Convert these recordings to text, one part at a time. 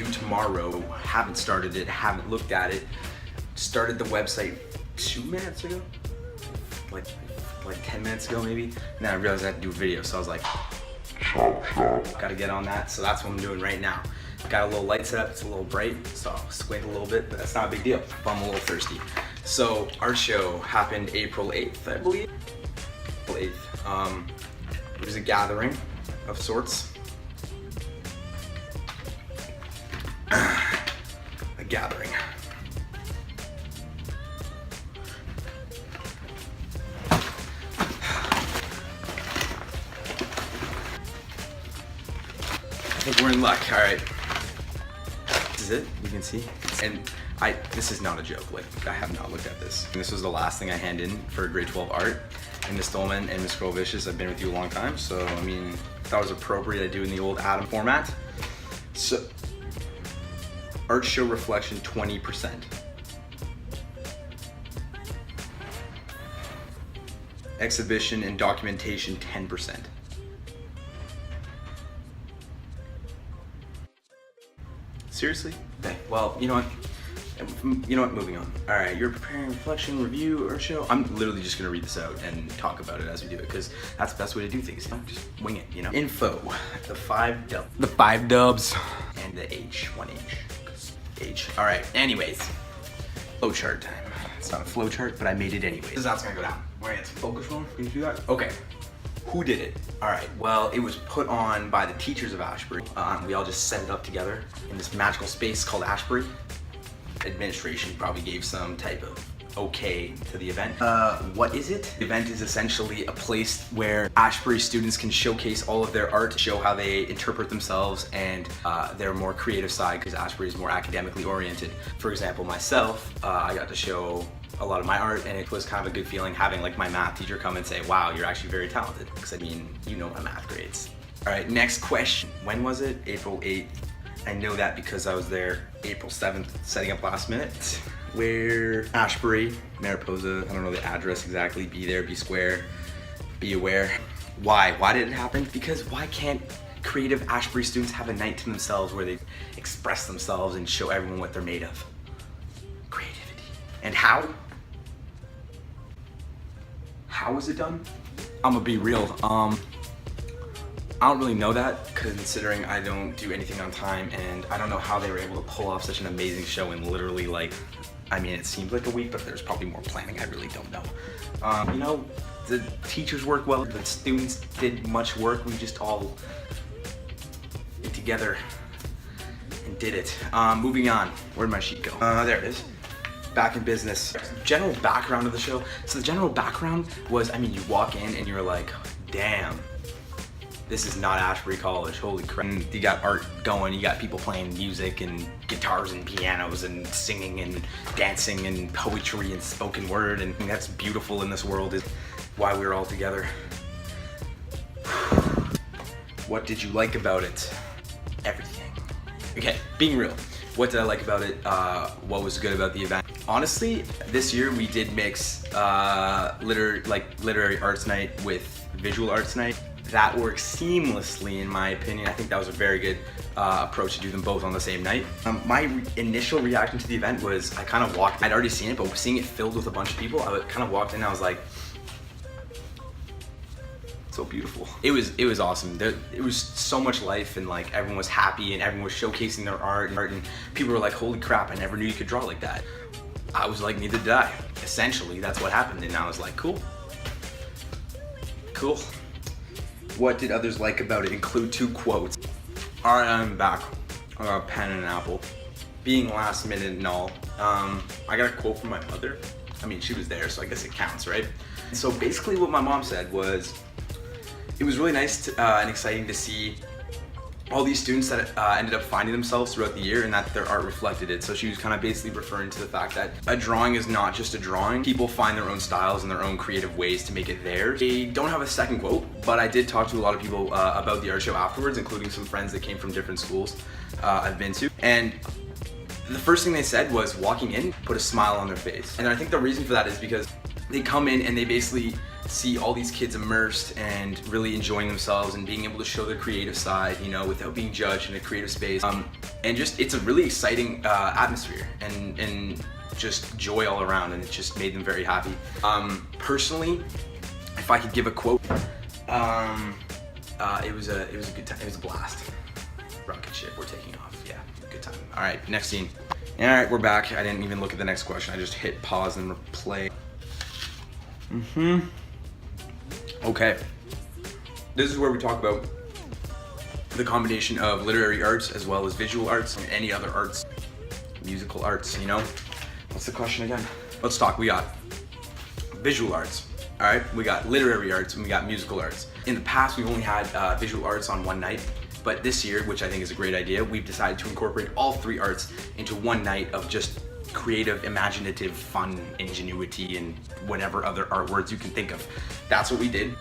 due tomorrow. Haven't started it, haven't looked at it. Started the website 2 minutes ago, like 10 minutes ago maybe. And then I realized I had to do a video, so I was like, gotta get on that. So that's what I'm doing right now. Got a little light set up, it's a little bright, so I'll squint a little bit, but that's not a big deal. I'm a little thirsty. So our show happened April 8th, I believe. April 8th. It was a gathering of sorts. A gathering. I think we're in luck, all right. This is it, you can see. And this is not a joke, like, I have not looked at this. And this was the last thing I hand in for grade 12 art. And Ms. Stolman and Ms. Grovicious, I've been with you a long time, so I mean, I thought it was appropriate I do in the old Adam format. So, art show reflection 20%. Exhibition and documentation 10%. Seriously? Okay, well, you know what? Moving on. All right, you're preparing reflection, review, art show. I'm literally just gonna read this out and talk about it as we do it, because that's the best way to do things. Just wing it, you know? Info, the 5 dubs, and the H, 1H. H. All right, anyways, flowchart time. It's not a flowchart, but I made it anyways. This is how it's gonna go down. We're gonna get some focus phone. Can you do that? Okay. Who did it? All right, well, it was put on by the teachers of Ashbury. We all just set it up together in this magical space called Ashbury. Administration probably gave some type of okay to the event. What is it? The event is essentially a place where Ashbury students can showcase all of their art, show how they interpret themselves and their more creative side, because Ashbury is more academically oriented. For example, myself, I got to show a lot of my art, and it was kind of a good feeling having like my math teacher come and say, wow, you're actually very talented, because I mean, you know my math grades. All right, next question. When was it? April 8th. I know that because I was there April 7th, setting up last minute. Where? Ashbury, Mariposa, I don't know the address exactly. Be there, be square, be aware. Why? Why did it happen? Because why can't creative Ashbury students have a night to themselves where they express themselves and show everyone what they're made of? Creativity. And how? How is it done? I'm gonna be real. I don't really know that, considering I don't do anything on time, and I don't know how they were able to pull off such an amazing show in literally like, I mean, it seems like a week, but there's probably more planning. I really don't know. You know, the teachers work well, the students did much work. We just all get together and did it. Moving on. Where'd my sheet go? There it is. Back in business. General background of the show. So the general background was, I mean, you walk in and you're like, damn. This is not Ashbury College, holy crap. And you got art going, you got people playing music and guitars and pianos and singing and dancing and poetry and spoken word, and that's beautiful in this world, is why we're all together. What did you like about it? Everything. Okay, being real. What did I like about it? What was good about the event? Honestly, this year we did mix literary arts night with visual arts night. That works seamlessly in my opinion. I think that was a very good approach to do them both on the same night. My initial reaction to the event was I kind of walked, I'd already seen it, but seeing it filled with a bunch of people, I kind of walked in and I was like, so beautiful. It was awesome. It was so much life, and like everyone was happy and everyone was showcasing their art, and people were like, holy crap, I never knew you could draw like that. I was like, neither did I. Essentially, that's what happened, and I was like, cool. Cool. What did others like about it? Include 2 quotes. All right, I'm back. I got a pen and an apple. Being last minute and all, I got a quote from my mother. I mean, she was there, so I guess it counts, right? So basically what my mom said was, it was really nice and exciting to see all these students that ended up finding themselves throughout the year, and that their art reflected it. So she was kind of basically referring to the fact that a drawing is not just a drawing. People find their own styles and their own creative ways to make it theirs. I don't have a second quote, but I did talk to a lot of people about the art show afterwards, including some friends that came from different schools I've been to. And the first thing they said was walking in put a smile on their face. And I think the reason for that is because they come in and they basically see all these kids immersed and really enjoying themselves and being able to show their creative side, you know, without being judged in a creative space. And just, it's a really exciting atmosphere and just joy all around, and it just made them very happy. Personally, if I could give a quote, it was a good time. It was a blast. Rocket ship, we're taking off. Yeah, good time. All right, next scene. All right, we're back. I didn't even look at the next question. I just hit pause and play. Okay. This is where we talk about the combination of literary arts as well as visual arts and any other arts, musical arts, you know? What's the question again? Let's talk. We got visual arts. All right, we got literary arts and we got musical arts. In the past, we've only had visual arts on one night, but this year, which I think is a great idea, we've decided to incorporate all three arts into one night of just creative, imaginative, fun, ingenuity, and whatever other art words you can think of. That's what we did.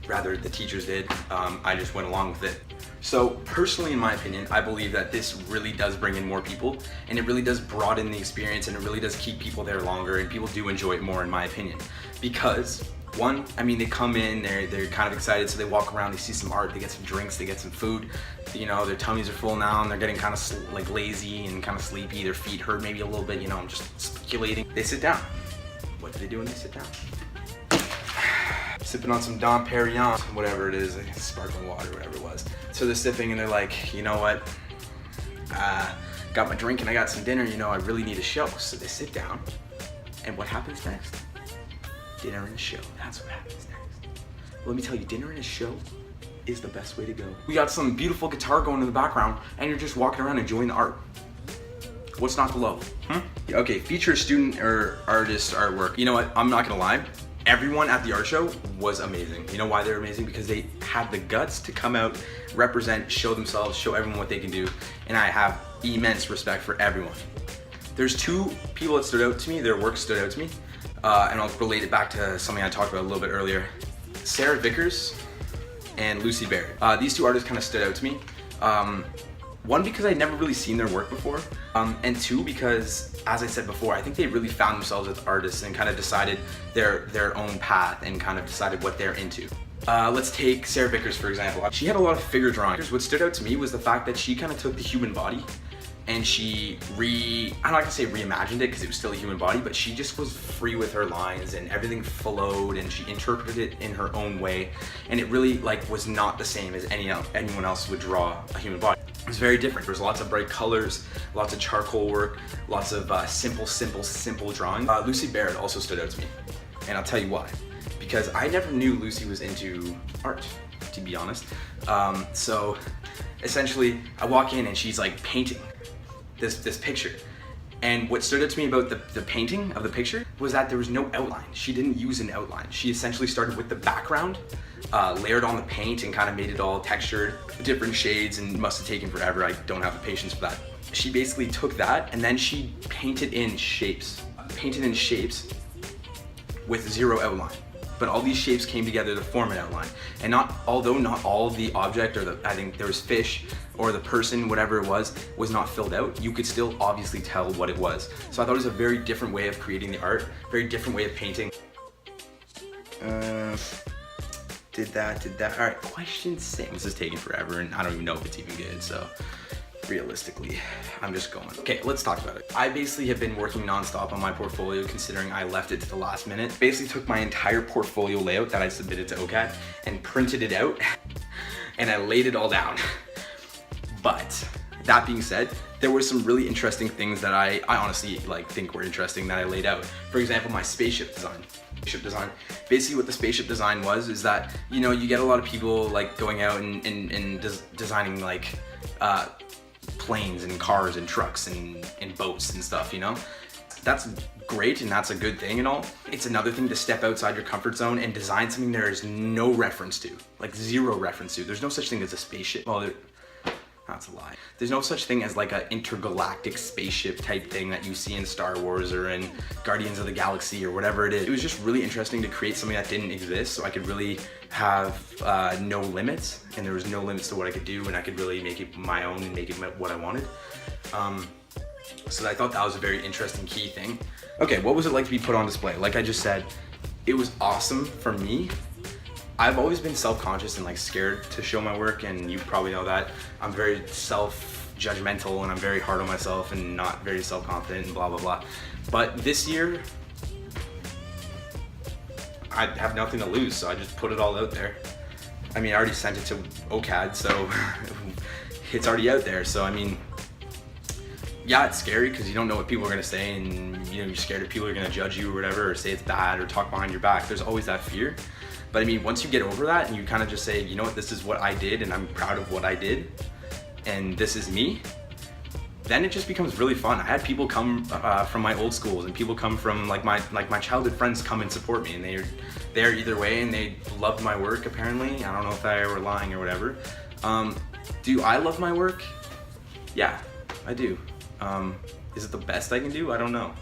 Rather, the teachers did. I just went along with it. So personally, in my opinion, I believe that this really does bring in more people, and it really does broaden the experience, and it really does keep people there longer, and people do enjoy it more, in my opinion. Because one, I mean, they come in, they're kind of excited, so they walk around, they see some art, they get some drinks, they get some food, you know, their tummies are full now, and they're getting kind of like lazy and kind of sleepy, their feet hurt maybe a little bit, you know, I'm just speculating. They sit down. What do they do when they sit down? Sipping on some Dom Perignon, whatever it is, like sparkling water, whatever it was. So they're sipping and they're like, you know what? Got my drink and I got some dinner, you know, I really need a show. So they sit down, and what happens next? Dinner and a show. That's what happens next. Let me tell you, dinner and a show is the best way to go. We got some beautiful guitar going in the background, and you're just walking around enjoying the art. What's not to love? Okay, feature student or artist artwork. You know what? I'm not gonna lie. Everyone at the art show was amazing. You know why they're amazing? Because they had the guts to come out, represent, show themselves, show everyone what they can do, and I have immense respect for everyone. There's two people that stood out to me, their work stood out to me, and I'll relate it back to something I talked about a little bit earlier. Sarah Vickers and Lucy Barrett. These two artists kind of stood out to me. One, because I'd never really seen their work before, and two, because, as I said before, I think they really found themselves as artists and kind of decided their own path and kind of decided what they're into. Let's take Sarah Vickers, for example. She had a lot of figure drawing. What stood out to me was the fact that she kind of took the human body and she I'm not gonna say reimagined it because it was still a human body, but she just was free with her lines and everything flowed and she interpreted it in her own way, and it really like was not the same as anyone else would draw a human body. It was very different. There's lots of bright colors, lots of charcoal work, lots of simple drawing. Lucy Barrett also stood out to me, and I'll tell you why. Because I never knew Lucy was into art, to be honest. So essentially, I walk in and she's like painting this picture. And what stood out to me about the painting of the picture was that there was no outline. She didn't use an outline. She essentially started with the background, layered on the paint and kind of made it all textured, different shades, and must have taken forever. I don't have the patience for that. She basically took that and then she painted in shapes with zero outline. But all these shapes came together to form an outline. And although not all of the object, or I think there was fish, or the person, whatever it was not filled out, you could still obviously tell what it was. So I thought it was a very different way of creating the art, very different way of painting. Did that. All right, question 6. This is taking forever and I don't even know if it's even good, so realistically, I'm just going. Okay, let's talk about it. I basically have been working nonstop on my portfolio considering I left it to the last minute. Basically took my entire portfolio layout that I submitted to OCAD and printed it out and I laid it all down. But that being said, there were some really interesting things that I honestly think were interesting that I laid out. For example, my spaceship design. Basically what the spaceship design was is that, you know, you get a lot of people like going out and designing like planes and cars and trucks and boats and stuff, you know? That's great and that's a good thing and all. It's another thing to step outside your comfort zone and design something there is no reference to, like zero reference to. There's no such thing as a spaceship. Well, that's a lie. There's no such thing as like an intergalactic spaceship type thing that you see in Star Wars or in Guardians of the Galaxy or whatever it is. It was just really interesting to create something that didn't exist, so I could really have no limits, and there was no limits to what I could do, and I could really make it my own and make it what I wanted. So I thought that was a very interesting key thing. Okay, what was it like to be put on display? Like I just said, it was awesome for me. I've always been self-conscious and like scared to show my work, and you probably know that. I'm very self-judgmental and I'm very hard on myself and not very self-confident and blah blah blah. But this year, I have nothing to lose, so I just put it all out there. I mean, I already sent it to OCAD, so it's already out there. So I mean, yeah, it's scary because you don't know what people are gonna say, and you know, you're scared that people are gonna judge you or whatever, or say it's bad or talk behind your back. There's always that fear. But I mean, once you get over that and you kind of just say, you know what, this is what I did and I'm proud of what I did and this is me, then it just becomes really fun. I had people come from my old schools, and people come from like my childhood friends come and support me, and they're there either way, and they loved my work apparently. I don't know if they were lying or whatever. Do I love my work? Yeah, I do. Is it the best I can do? I don't know.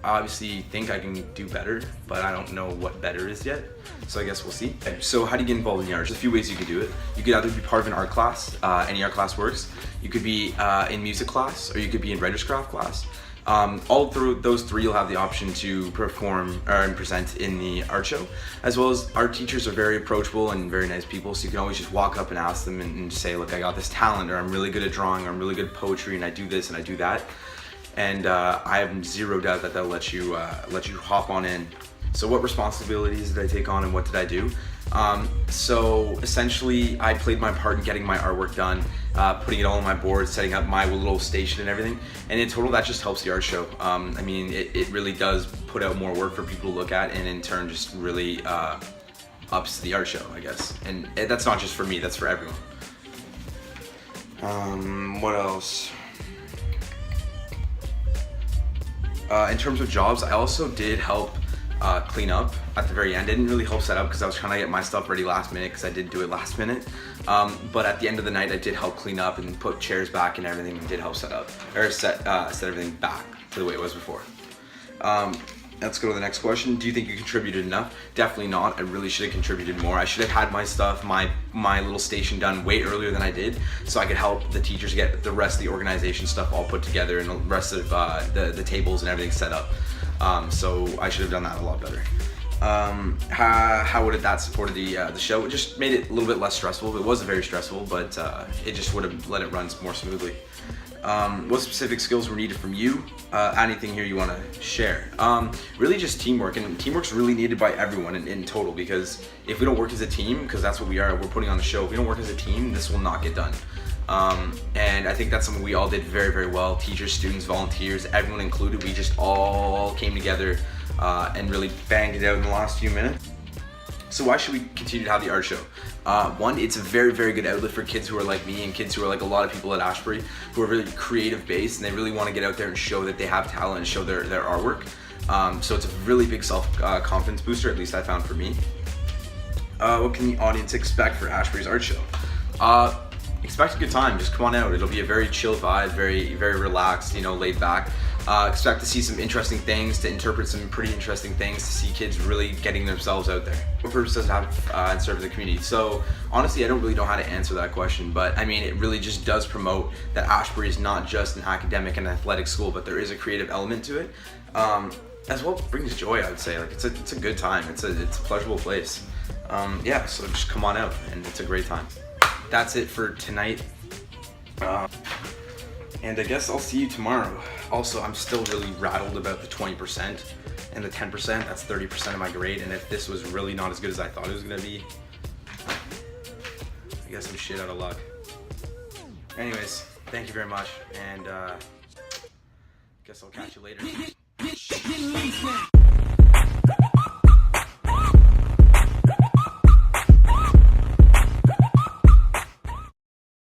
I obviously think I can do better, but I don't know what better is yet. So I guess we'll see. So how do you get involved in the arts? There's a few ways you could do it. You could either be part of an art class, any art class works. You could be in music class, or you could be in writer's craft class. All through those three, you'll have the option to perform and present in the art show. As well as art teachers are very approachable and very nice people, so you can always just walk up and ask them and say, look, I got this talent, or I'm really good at drawing, or I'm really good at poetry, and I do this and I do that. And I have zero doubt that they'll let you hop on in. So what responsibilities did I take on and what did I do? So essentially I played my part in getting my artwork done, putting it all on my board, setting up my little station and everything. And in total, that just helps the art show. I mean, it really does put out more work for people to look at, and in turn just really ups the art show, I guess. And that's not just for me, that's for everyone. What else? In terms of jobs, I also did help clean up at the very end. I didn't really help set up because I was trying to get my stuff ready last minute, because I did do it last minute. But at the end of the night, I did help clean up and put chairs back and everything, and did help set up, or set everything back to the way it was before. Let's go to the next question. Do you think you contributed enough? Definitely not. I really should have contributed more. I should have had my stuff, my little station done way earlier than I did, so I could help the teachers get the rest of the organization stuff all put together and the rest of the tables and everything set up. So I should have done that a lot better. How would that supported the show? It just made it a little bit less stressful. It wasn't very stressful, but it just would have let it run more smoothly. What specific skills were needed from you? Anything here you want to share? Really just teamwork, and teamwork's really needed by everyone in total, because if we don't work as a team, because that's what we are, we're putting on a show, if we don't work as a team, this will not get done. And I think that's something we all did very, very well. Teachers, students, volunteers, everyone included. We just all came together and really banged it out in the last few minutes. So why should we continue to have the art show? One, it's a very, very good outlet for kids who are like me, and kids who are like a lot of people at Ashbury, who are really creative based, and they really want to get out there and show that they have talent and show their artwork. So it's a really big self-confidence booster, at least I found for me. What can the audience expect for Ashbury's art show? Expect a good time. Just come on out. It'll be a very chill vibe, very, very relaxed, laid back. Expect to see some interesting things, to interpret some pretty interesting things, to see kids really getting themselves out there. What purpose does it have in serving the community? So honestly, I don't really know how to answer that question, but I mean, it really just does promote that Ashbury is not just an academic and athletic school, but there is a creative element to it. As well, it brings joy, I would say. Like it's a good time. It's a pleasurable place. Yeah, so just come on out, and it's a great time. That's it for tonight. And I guess I'll see you tomorrow. Also, I'm still really rattled about the 20% and the 10%. That's 30% of my grade. And if this was really not as good as I thought it was gonna be, I guess I'm shit out of luck. Anyways, thank you very much. And guess I'll catch you later.